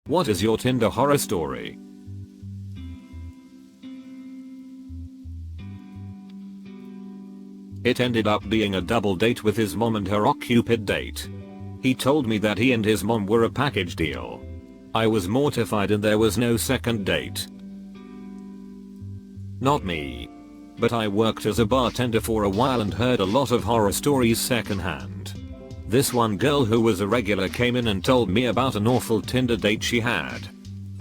What is your Tinder horror story? It ended up being a double date with his mom and her Cupid date. He told me that he and his mom were a package deal. I was mortified and there was no second date. Not me. But I worked as a bartender for a while and heard a lot of horror stories secondhand. This one girl who was a regular came in and told me about an awful Tinder date she had.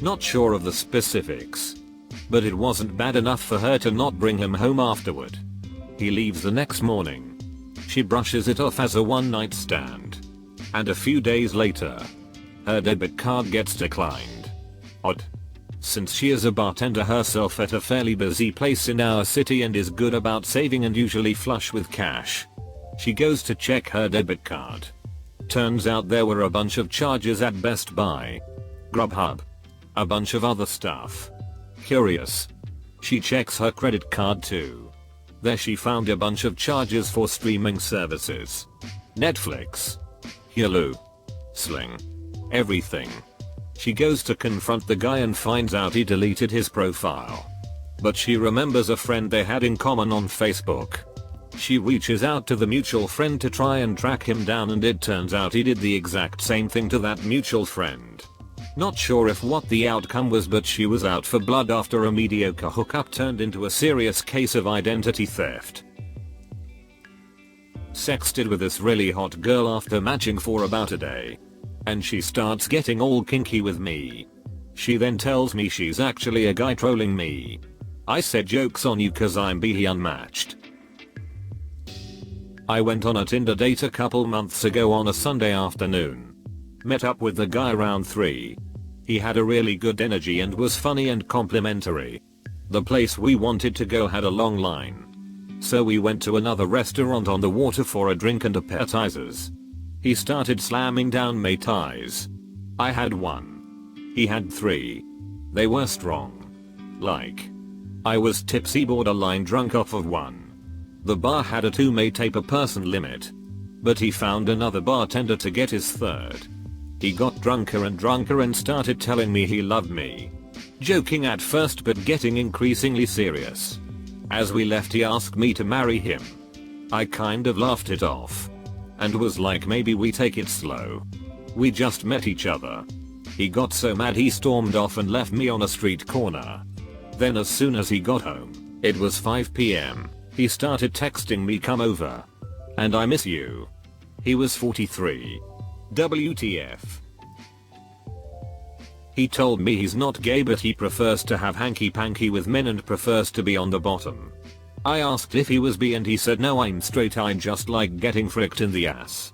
Not sure of the specifics. But it wasn't bad enough for her to not bring him home afterward. He leaves the next morning. She brushes it off as a one-night stand. And a few days later, her debit card gets declined. Odd. Since she is a bartender herself at a fairly busy place in our city and is good about saving and usually flush with cash, she goes to check her debit card. Turns out there were a bunch of charges at Best Buy, Grubhub, a bunch of other stuff. Curious. She checks her credit card too. There she found a bunch of charges for streaming services. Netflix, Hulu, Sling, everything. She goes to confront the guy and finds out he deleted his profile. But she remembers a friend they had in common on Facebook. She reaches out to the mutual friend to try and track him down and it turns out he did the exact same thing to that mutual friend. Not sure if what the outcome was, but she was out for blood after a mediocre hookup turned into a serious case of identity theft. Sexted with this really hot girl after matching for about a day. And she starts getting all kinky with me. She then tells me she's actually a guy trolling me. I said joke's on you cause I'm BH unmatched. I went on a Tinder date a couple months ago on a Sunday afternoon. Met up with the guy around 3. He had a really good energy and was funny and complimentary. The place we wanted to go had a long line. So we went to another restaurant on the water for a drink and appetizers. He started slamming down Mai Tais. I had 1. He had 3. They were strong. Like. I was tipsy, borderline drunk off of 1. The bar had a 2 Mai Tai per person limit. But he found another bartender to get his 3rd. He got drunker and started telling me he loved me. Joking at first but getting increasingly serious. As we left he asked me to marry him. I kind of laughed it off. And was like, maybe we take it slow. We just met each other. He got so mad he stormed off and left me on a street corner. Then as soon as he got home, it was 5 PM, he started texting me come over. And I miss you. He was 43. WTF. He told me he's not gay but he prefers to have hanky-panky with men and prefers to be on the bottom. I asked if he was bi and he said no, I'm straight, I just like getting fricked in the ass.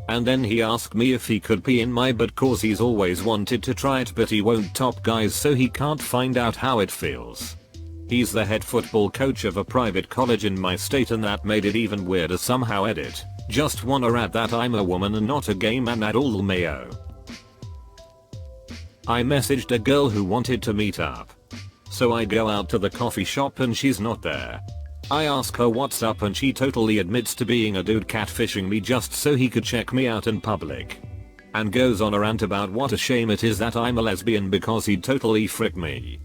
And then he asked me if he could pee in my butt cause he's always wanted to try it but he won't top guys so he can't find out how it feels. He's the head football coach of a private college in my state and that made it even weirder somehow. Edit. Just wanna add that I'm a woman and not a gay man at all. Mayo. I messaged a girl who wanted to meet up. So I go out to the coffee shop and she's not there. I ask her what's up and she totally admits to being a dude catfishing me just so he could check me out in public. And goes on a rant about what a shame it is that I'm a lesbian because he'd totally frick me.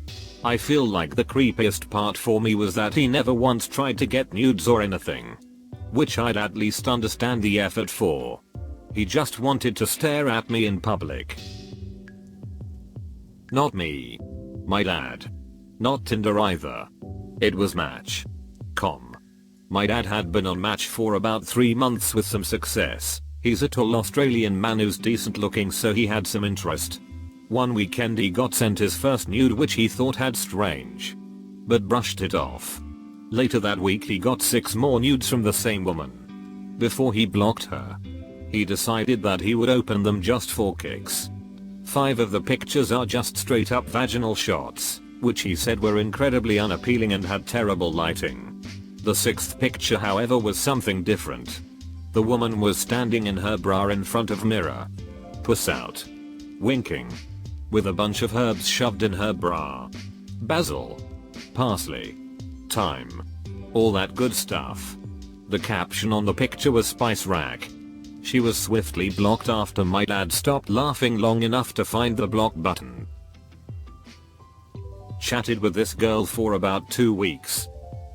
I feel like the creepiest part for me was that he never once tried to get nudes or anything. Which I'd at least understand the effort for. He just wanted to stare at me in public. Not me. My dad. Not Tinder either. It was Match. My dad had been on Match for about 3 months with some success. He's a tall Australian man who's decent looking so he had some interest. One weekend he got sent his first nude which he thought had strange. But brushed it off. Later that week he got 6 more nudes from the same woman. Before he blocked her. He decided that he would open them just for kicks. 5 of the pictures are just straight up vaginal shots, which he said were incredibly unappealing and had terrible lighting. The 6th picture however was something different. The woman was standing in her bra in front of mirror. Puss out. Winking. With a bunch of herbs shoved in her bra. Basil. Parsley. Thyme. All that good stuff. The caption on the picture was spice rack. She was swiftly blocked after my dad stopped laughing long enough to find the block button. Chatted with this girl for about 2 weeks.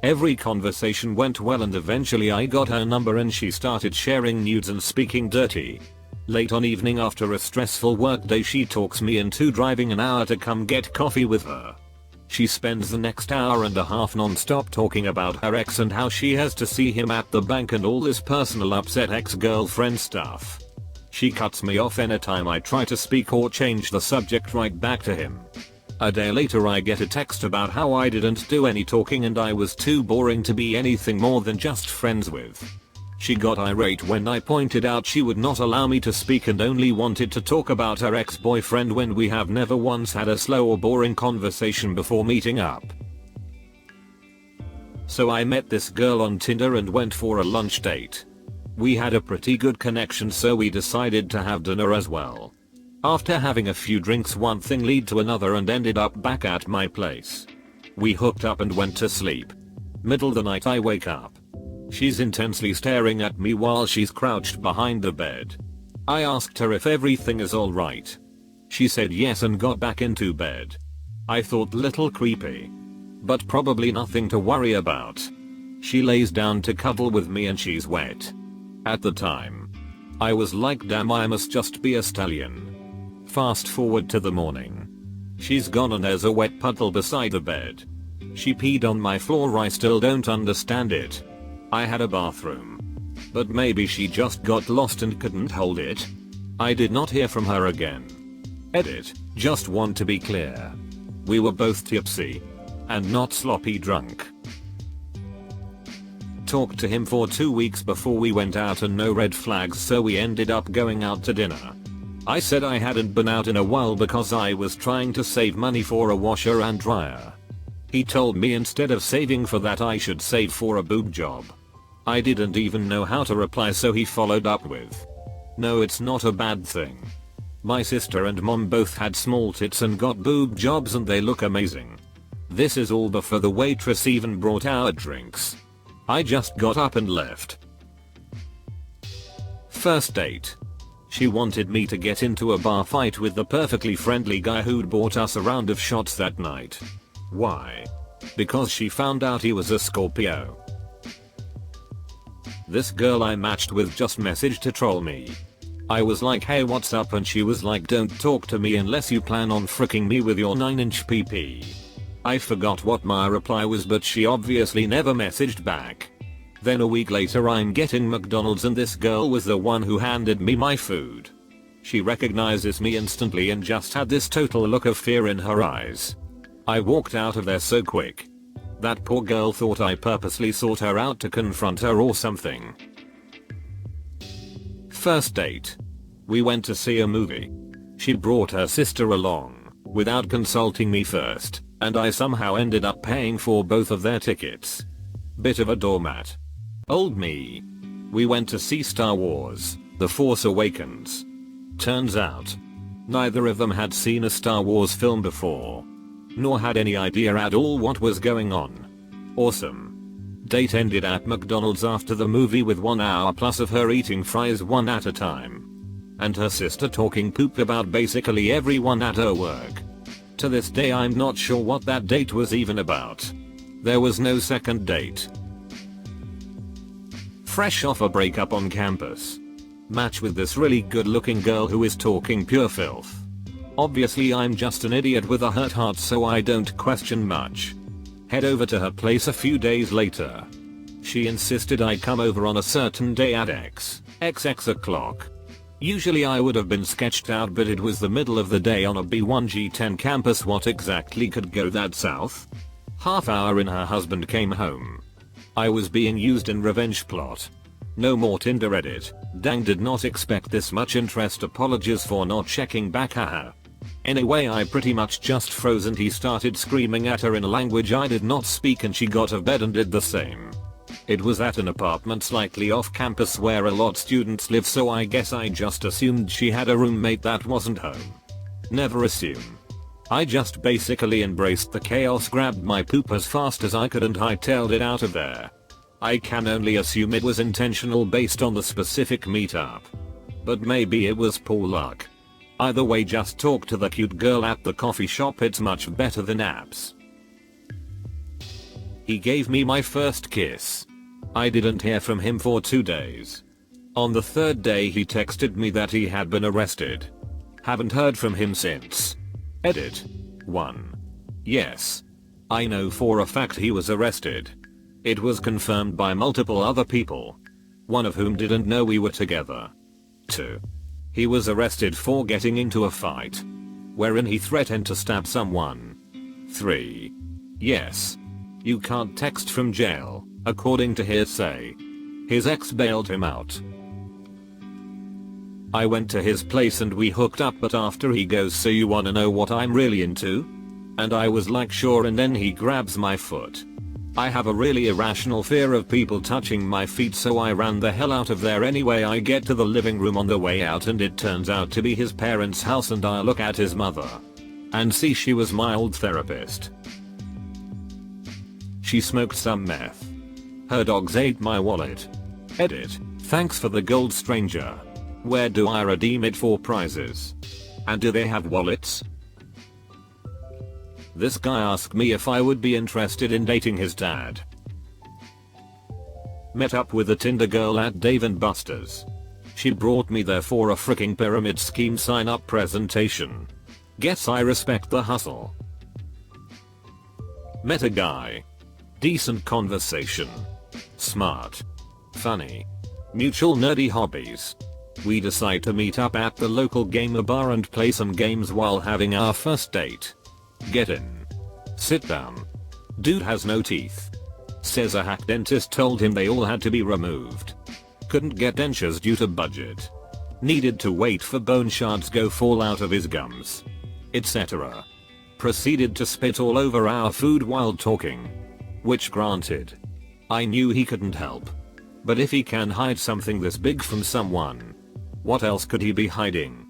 Every conversation went well and eventually I got her number and she started sharing nudes and speaking dirty. Late on evening after a stressful workday she talks me into driving an hour to come get coffee with her. She spends the next hour and a half non-stop talking about her ex and how she has to see him at the bank and all this personal upset ex-girlfriend stuff. She cuts me off anytime I try to speak or change the subject right back to him. A day later I get a text about how I didn't do any talking and I was too boring to be anything more than just friends with. She got irate when I pointed out she would not allow me to speak and only wanted to talk about her ex-boyfriend when we have never once had a slow or boring conversation before meeting up. So I met this girl on Tinder and went for a lunch date. We had a pretty good connection so we decided to have dinner as well. After having a few drinks one thing led to another and ended up back at my place. We hooked up and went to sleep. Middle of the night I wake up. She's intensely staring at me while she's crouched behind the bed. I asked her if everything is alright. She said yes and got back into bed. I thought little creepy. But probably nothing to worry about. She lays down to cuddle with me and she's wet. At the time, I was like damn I must just be a stallion. Fast forward to the morning. She's gone and there's a wet puddle beside the bed. She peed on my floor. I still don't understand it. I had a bathroom. But maybe she just got lost and couldn't hold it. I did not hear from her again. Edit, just want to be clear. We were both tipsy. And not sloppy drunk. Talked to him for 2 weeks before we went out and no red flags so we ended up going out to dinner. I said I hadn't been out in a while because I was trying to save money for a washer and dryer. He told me instead of saving for that I should save for a boob job. I didn't even know how to reply so he followed up with, "No, it's not a bad thing. My sister and mom both had small tits and got boob jobs and they look amazing. This is all before the waitress even brought our drinks." I just got up and left. First date. She wanted me to get into a bar fight with the perfectly friendly guy who'd bought us a round of shots that night. Why? Because she found out he was a Scorpio. This girl I matched with just messaged to troll me. I was like, "Hey, what's up?" and she was like, "Don't talk to me unless you plan on fricking me with your 9-inch PP. I forgot what my reply was but she obviously never messaged back. Then a week later I'm getting McDonald's and this girl was the one who handed me my food. She recognizes me instantly and just had this total look of fear in her eyes. I walked out of there so quick. That poor girl thought I purposely sought her out to confront her or something. First date. We went to see a movie. She brought her sister along, without consulting me first, and I somehow ended up paying for both of their tickets. Bit of a doormat. Old me. We went to see Star Wars, The Force Awakens. Turns out, neither of them had seen a Star Wars film before, nor had any idea at all what was going on. Awesome. Date ended at McDonald's after the movie with 1 hour plus of her eating fries one at a time. And her sister talking poop about basically everyone at her work. To this day I'm not sure what that date was even about. There was no second date. Fresh off a breakup on campus. Match with this really good looking girl who is talking pure filth. Obviously I'm just an idiot with a hurt heart so I don't question much. Head over to her place a few days later. She insisted I come over on a certain day at XX o'clock. Usually I would have been sketched out but it was the middle of the day on a B1G10 campus. What exactly could go that south? Half hour in her husband came home. I was being used in revenge plot. No more Tinder edit. Dang, did not expect this much interest. Apologies for not checking back, haha. Anyway, I pretty much just froze and he started screaming at her in a language I did not speak and she got of bed and did the same. It was at an apartment slightly off campus where a lot students live so I guess I just assumed she had a roommate that wasn't home. Never assume. I just basically embraced the chaos, grabbed my poop as fast as I could and hightailed it out of there. I can only assume it was intentional based on the specific meetup. But maybe it was poor luck. Either way, just talk to the cute girl at the coffee shop, it's much better than apps. He gave me my first kiss. I didn't hear from him for 2 days. On the 3rd day he texted me that he had been arrested. Haven't heard from him since. Edit. 1. Yes. I know for a fact he was arrested. It was confirmed by multiple other people. One of whom didn't know we were together. 2. He was arrested for getting into a fight, wherein he threatened to stab someone. 3. Yes. You can't text from jail, according to hearsay. His ex bailed him out. I went to his place and we hooked up, but after he goes, so you wanna know what I'm really into? And I was like, sure, and then he grabs my foot. I have a really irrational fear of people touching my feet, so I ran the hell out of there anyway. I get to the living room on the way out and it turns out to be his parents' house, and I look at his mother and see she was my old therapist. She smoked some meth. Her dogs ate my wallet. Edit. Thanks for the gold, stranger. Where do I redeem it for prizes? And do they have wallets? This guy asked me if I would be interested in dating his dad. Met up with a Tinder girl at Dave & Buster's. She brought me there for a freaking pyramid scheme sign up presentation. Guess I respect the hustle. Met a guy. Decent conversation. Smart. Funny. Mutual nerdy hobbies. We decide to meet up at the local gamer bar and play some games while having our first date. Get in. Sit down. Dude has no teeth. Says a hack dentist told him they all had to be removed. Couldn't get dentures due to budget. Needed to wait for bone shards go fall out of his gums. Etc. Proceeded to spit all over our food while talking. Which granted. I knew he couldn't help. But if he can hide something this big from someone, what else could he be hiding?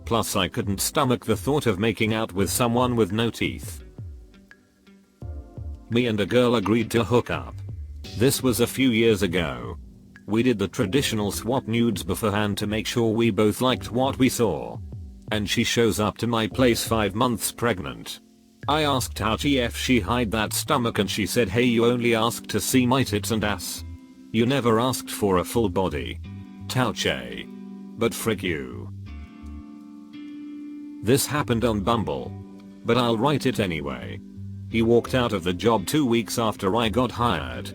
Plus I couldn't stomach the thought of making out with someone with no teeth. Me and a girl agreed to hook up. This was a few years ago. We did the traditional swap nudes beforehand to make sure we both liked what we saw. And she shows up to my place 5 months pregnant. I asked how she hide that stomach and she said, hey, you only asked to see my tits and ass. You never asked for a full body. Touche. But frick you. This happened on Bumble. But I'll write it anyway. He walked out of the job 2 weeks after I got hired.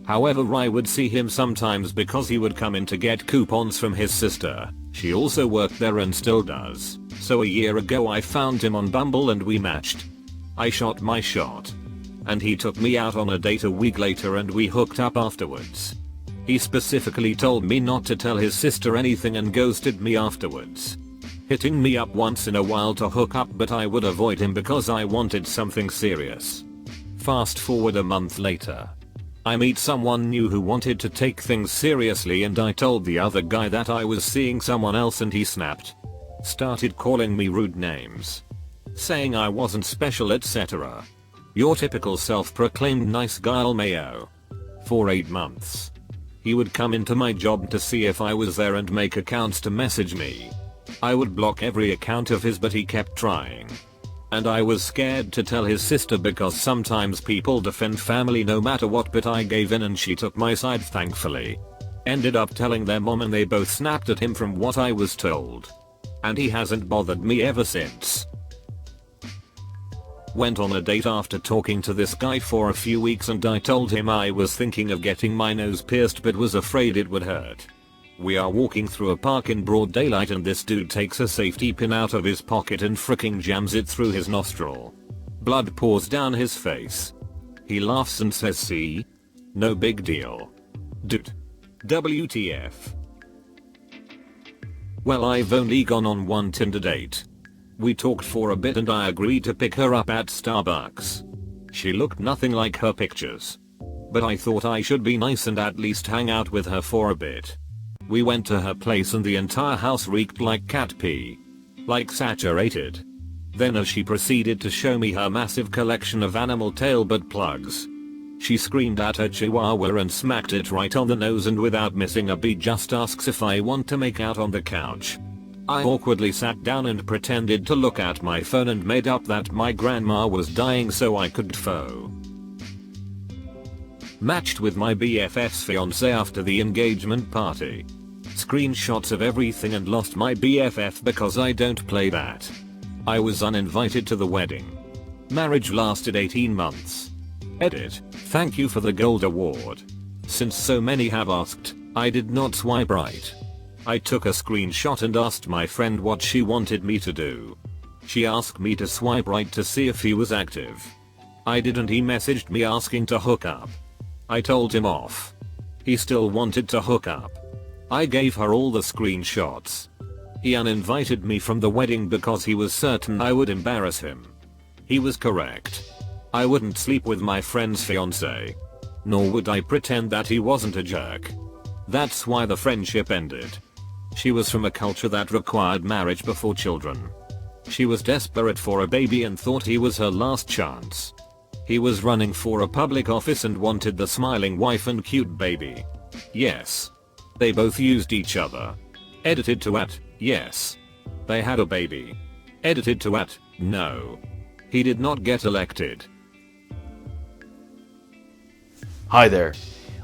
However, I would see him sometimes because he would come in to get coupons from his sister. She also worked there and still does. So a year ago I found him on Bumble and we matched. I shot my shot. And he took me out on a date a week later and we hooked up afterwards. He specifically told me not to tell his sister anything and ghosted me afterwards. Hitting me up once in a while to hook up, but I would avoid him because I wanted something serious. Fast forward a month later. I meet someone new who wanted to take things seriously and I told the other guy that I was seeing someone else and he snapped. Started calling me rude names. Saying I wasn't special, etc. Your typical self-proclaimed nice guy LMAO. For 8 months. He would come into my job to see if I was there and make accounts to message me. I would block every account of his, but he kept trying. And I was scared to tell his sister because sometimes people defend family no matter what, but I gave in and she took my side thankfully. Ended up telling their mom and they both snapped at him from what I was told. And he hasn't bothered me ever since. Went on a date after talking to this guy for a few weeks and I told him I was thinking of getting my nose pierced but was afraid it would hurt. We are walking through a park in broad daylight and this dude takes a safety pin out of his pocket and fricking jams it through his nostril. Blood pours down his face. He laughs and says, see? No big deal. Dude. WTF. Well, I've only gone on one Tinder date. We talked for a bit and I agreed to pick her up at Starbucks. She looked nothing like her pictures. But I thought I should be nice and at least hang out with her for a bit. We went to her place and the entire house reeked like cat pee. Like saturated. Then as she proceeded to show me her massive collection of animal tail butt plugs. She screamed at her chihuahua and smacked it right on the nose, and without missing a beat just asks if I want to make out on the couch. I awkwardly sat down and pretended to look at my phone and made up that my grandma was dying so I could pho. Matched with my BFF's fiance after the engagement party. Screenshots of everything and lost my BFF because I don't play that. I was uninvited to the wedding. Marriage lasted 18 months. Edit. Thank you for the gold award. Since so many have asked, I did not swipe right. I took a screenshot and asked my friend what she wanted me to do. She asked me to swipe right to see if he was active. I didn't. He messaged me asking to hook up. I told him off. He still wanted to hook up. I gave her all the screenshots. He uninvited me from the wedding because he was certain I would embarrass him. He was correct. I wouldn't sleep with my friend's fiance. Nor would I pretend that he wasn't a jerk. That's why the friendship ended. She was from a culture that required marriage before children. She was desperate for a baby and thought he was her last chance. He was running for a public office and wanted the smiling wife and cute baby. Yes. They both used each other. Edited to at, yes. They had a baby. Edited to at, no. He did not get elected. Hi there.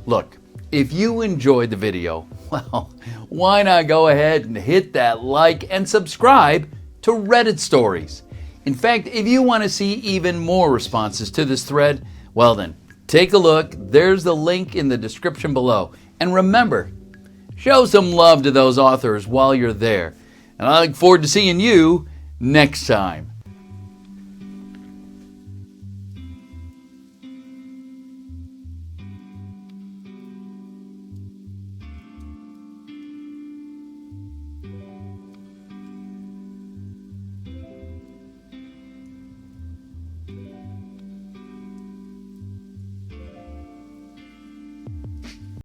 Look, if you enjoyed the video, well, why not go ahead and hit that like and subscribe to Reddit Stories. In fact, if you want to see even more responses to this thread, well then, take a look. There's the link in the description below. And remember, show some love to those authors while you're there. And I look forward to seeing you next time.